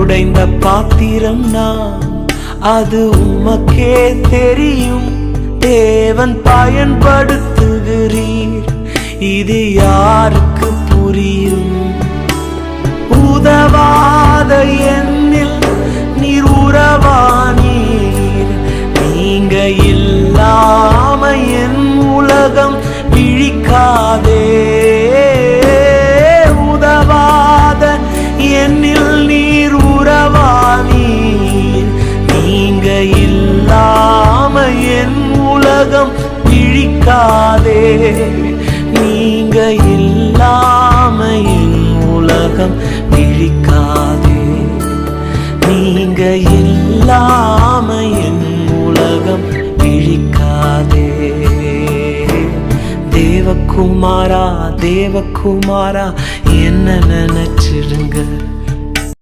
உடைந்த பாத்திரம் நான், அது உமக்கே தெரியும். தேவன் பயன்படுத்துகிறீர், இது யாருக்கு புரியும்? உதவாத என்னில் நீர் உறவானீர், நீங்க இல்லாம என் உலகம் விழிக்காதே. உதவாத என்னில் நீர் உறவானீர், நீங்க இல்லாம என் உலகம் விழிக்காதே. நீங்க இல்லாம என் உலகம் விழிக்காதே. நீங்க இல்லாம என் உலகம் விழிக்காதே. தேவகுமாரா தேவகுமாரா என்ன நினைச்சிடுங்க.